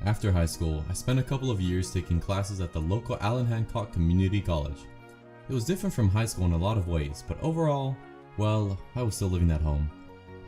After high school, I spent a couple of years taking classes at the local Allen Hancock Community College. It was different from high school in a lot of ways, but overall, well, I was still living at home.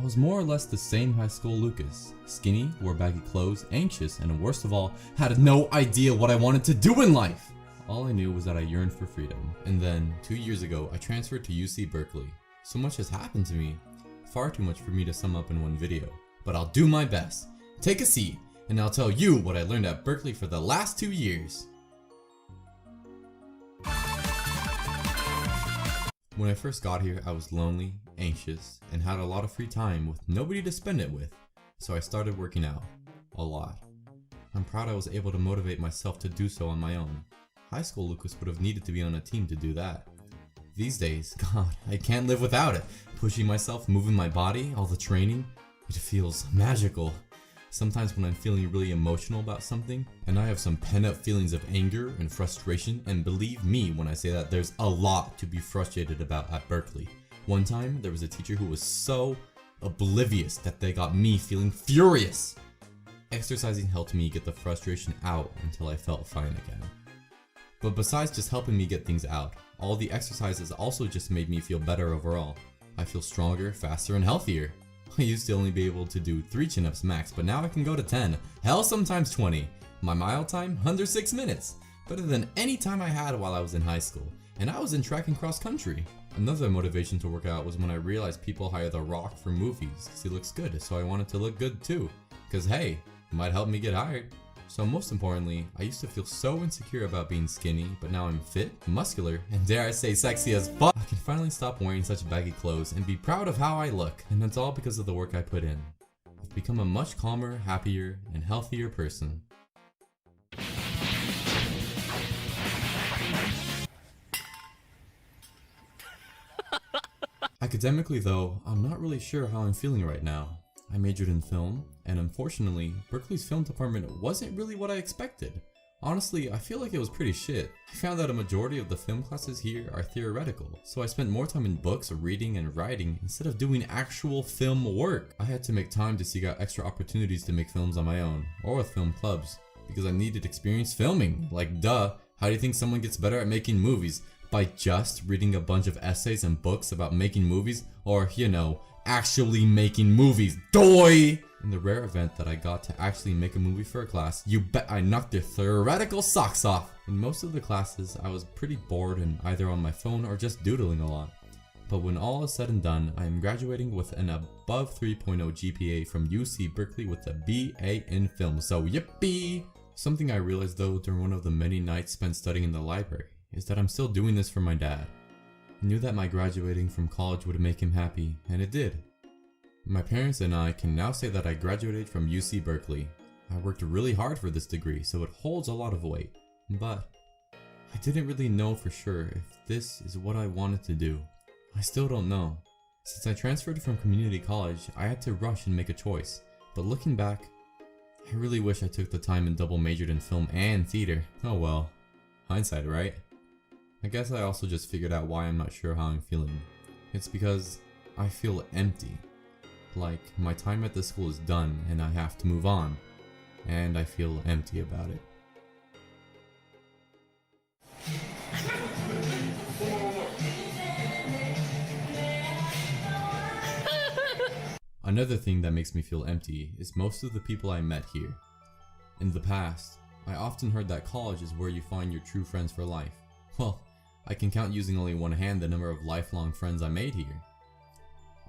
I was more or less the same high school Lucas. Skinny, wore baggy clothes, anxious, and worst of all, had no idea what I wanted to do in life! All I knew was that I yearned for freedom. And then, 2 years ago, I transferred to UC Berkeley. So much has happened to me. Far too much for me to sum up in one video. But I'll do my best. Take a seat, and I'll tell you what I learned at Berkeley for the last 2 years. When I first got here, I was lonely, anxious, and had a lot of free time with nobody to spend it with. So I started working out. A lot. I'm proud I was able to motivate myself to do so on my own. High school Lucas would have needed to be on a team to do that. These days, God, I can't live without it. Pushing myself, moving my body, all the training, it feels magical. Sometimes when I'm feeling really emotional about something, and I have some pent-up feelings of anger and frustration, and believe me when I say that there's a lot to be frustrated about at Berkeley. One time, there was a teacher who was so oblivious that they got me feeling furious. Exercising helped me get the frustration out until I felt fine again. But besides just helping me get things out, all the exercises also just made me feel better overall. I feel stronger, faster, and healthier. I used to only be able to do 3 chin-ups max, but now I can go to 10. Hell, sometimes 20. My mile time, under 6 minutes. Better than any time I had while I was in high school. And I was in track and cross country. Another motivation to work out was when I realized people hire The Rock for movies because he looks good, so I wanted to look good too. Cause hey, it might help me get hired. So most importantly, I used to feel so insecure about being skinny, but now I'm fit, muscular, and dare I say sexy as fuck. I can finally stop wearing such baggy clothes and be proud of how I look, and that's all because of the work I put in. I've become a much calmer, happier, and healthier person. Academically though, I'm not really sure how I'm feeling right now. I majored in film, and unfortunately, Berkeley's film department wasn't really what I expected. Honestly, I feel like it was pretty shit. I found that a majority of the film classes here are theoretical, so I spent more time in books, reading, and writing instead of doing actual film work. I had to make time to seek out extra opportunities to make films on my own, or with film clubs, because I needed experience filming. Like duh, how do you think someone gets better at making movies? By just reading a bunch of essays and books about making movies, or you know, actually making movies, doy! In the rare event that I got to actually make a movie for a class, you bet I knocked their theoretical socks off! In most of the classes, I was pretty bored and either on my phone or just doodling a lot. But when all is said and done, I am graduating with an above 3.0 GPA from UC Berkeley with a BA in film, so yippee! Something I realized though during one of the many nights spent studying in the library is that I'm still doing this for my dad. I knew that my graduating from college would make him happy, and it did. My parents and I can now say that I graduated from UC Berkeley. I worked really hard for this degree, so it holds a lot of weight. But I didn't really know for sure if this is what I wanted to do. I still don't know. Since I transferred from community college, I had to rush and make a choice. But looking back, I really wish I took the time and double majored in film and theater. Oh well. Hindsight, right? I guess I also just figured out why I'm not sure how I'm feeling. It's because I feel empty. Like my time at this school is done and I have to move on. And I feel empty about it. Another thing that makes me feel empty is most of the people I met here. In the past, I often heard that college is where you find your true friends for life. Well, I can count using only one hand the number of lifelong friends I made here.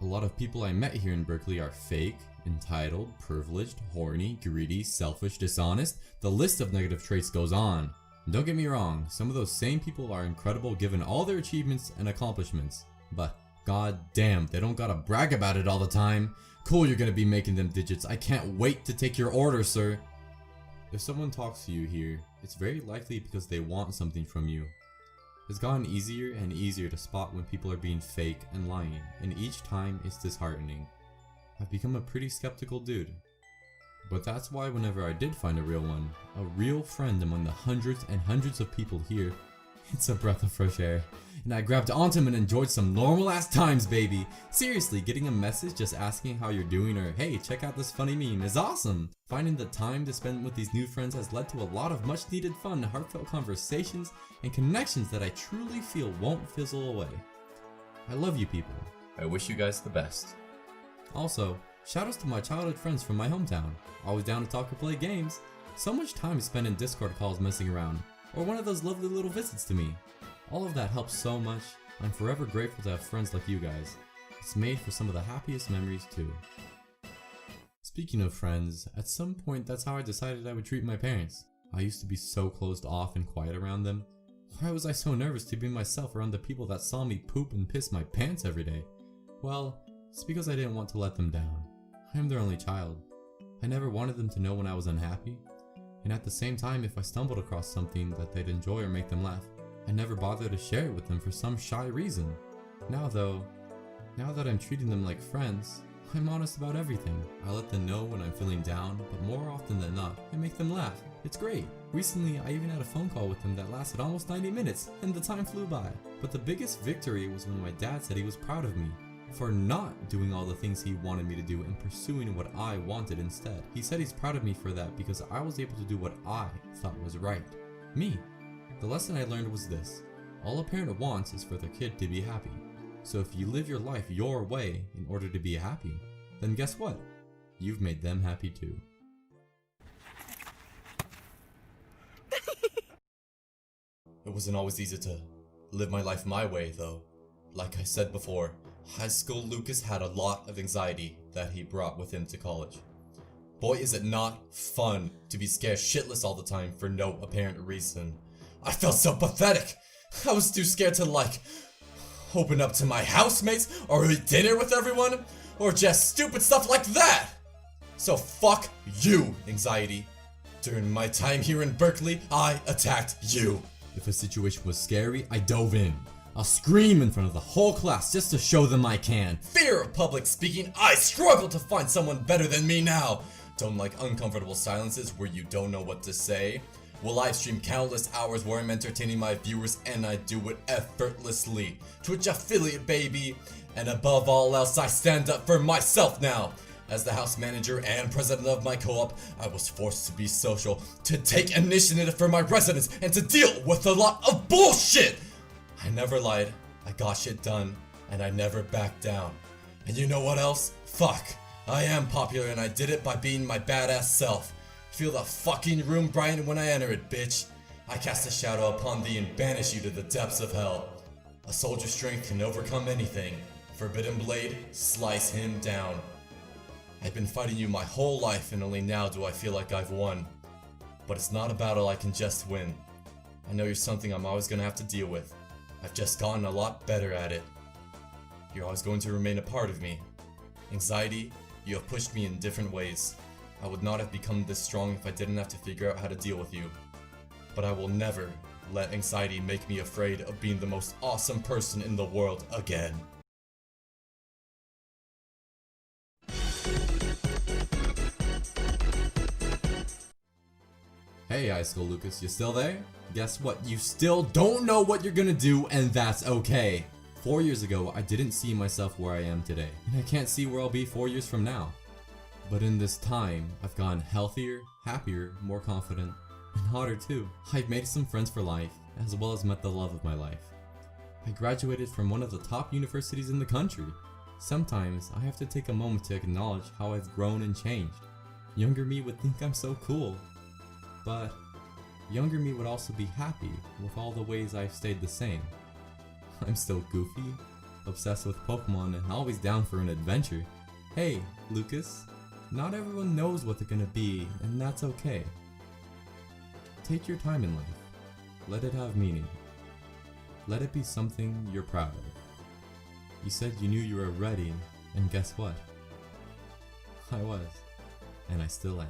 A lot of people I met here in Berkeley are fake, entitled, privileged, horny, greedy, selfish, dishonest. The list of negative traits goes on. Don't get me wrong, some of those same people are incredible given all their achievements and accomplishments. But god damn, they don't gotta brag about it all the time. Cool, you're gonna be making them digits. I can't wait to take your order, sir. If someone talks to you here, it's very likely because they want something from you. It's gotten easier and easier to spot when people are being fake and lying, and each time it's disheartening. I've become a pretty skeptical dude. But that's why whenever I did find a real friend among the hundreds and hundreds of people here, it's a breath of fresh air. and I grabbed onto him and enjoyed some normal ass times, baby. Seriously, getting a message just asking how you're doing or hey, check out this funny meme is awesome. Finding the time to spend with these new friends has led to a lot of much needed fun, heartfelt conversations, and connections that I truly feel won't fizzle away. I love you people. I wish you guys the best. Also, shoutouts to my childhood friends from my hometown. Always down to talk or play games. So much time spent in Discord calls messing around, or one of those lovely little visits to me. All of that helps so much. I'm forever grateful to have friends like you guys. It's made for some of the happiest memories too. Speaking of friends, at some point that's how I decided I would treat my parents. I used to be so closed off and quiet around them. Why was I so nervous to be myself around the people that saw me poop and piss my pants every day? Well, it's because I didn't want to let them down. I am their only child. I never wanted them to know when I was unhappy. And at the same time, if I stumbled across something that they'd enjoy or make them laugh, I never bothered to share it with them for some shy reason. Now that I'm treating them like friends, I'm honest about everything. I let them know when I'm feeling down, but more often than not, I make them laugh. It's great. Recently, I even had a phone call with them that lasted almost 90 minutes, and the time flew by. But the biggest victory was when my dad said he was proud of me for not doing all the things he wanted me to do and pursuing what I wanted instead. He said he's proud of me for that because I was able to do what I thought was right. Me. The lesson I learned was this: all a parent wants is for their kid to be happy. So if you live your life your way in order to be happy, then guess what? You've made them happy too. It wasn't always easy to live my life my way, though. Like I said before, high school Lucas had a lot of anxiety that he brought with him to college. Boy, is it not fun to be scared shitless all the time for no apparent reason. I felt so pathetic. I was too scared to open up to my housemates or eat dinner with everyone or just stupid stuff like that. So fuck you, anxiety. During my time here in Berkeley, I attacked you. If a situation was scary, I dove in. I'll scream in front of the whole class just to show them I can. Fear of public speaking, I struggle to find someone better than me now. Don't like uncomfortable silences where you don't know what to say. Will live stream countless hours where I'm entertaining my viewers and I do it effortlessly. Twitch affiliate, baby. And above all else, I stand up for myself now. As the house manager and president of my co-op, I was forced to be social, to take initiative for my residents, and to deal with a lot of bullshit! I never lied, I got shit done, and I never backed down. And you know what else? Fuck. I am popular and I did it by being my badass self. Feel the fucking room brighten when I enter it, bitch. I cast a shadow upon thee and banish you to the depths of hell. A soldier's strength can overcome anything. Forbidden blade, slice him down. I've been fighting you my whole life and only now do I feel like I've won. But it's not a battle I can just win. I know you're something I'm always gonna have to deal with. I've just gotten a lot better at it. You're always going to remain a part of me. Anxiety, you have pushed me in different ways. I would not have become this strong if I didn't have to figure out how to deal with you. But I will never let anxiety make me afraid of being the most awesome person in the world again. Hey, High School Lucas, you still there? Guess what? You still don't know what you're gonna do, and that's okay. 4 years ago, I didn't see myself where I am today, and I can't see where I'll be 4 years from now. But in this time, I've gotten healthier, happier, more confident, and hotter too. I've made some friends for life, as well as met the love of my life. I graduated from one of the top universities in the country. Sometimes, I have to take a moment to acknowledge how I've grown and changed. Younger me would think I'm so cool. But younger me would also be happy with all the ways I've stayed the same. I'm still goofy, obsessed with Pokemon, and always down for an adventure. Hey, Lucas, not everyone knows what they're gonna be, and that's okay. Take your time in life. Let it have meaning. Let it be something you're proud of. You said you knew you were ready, and guess what? I was, and I still am.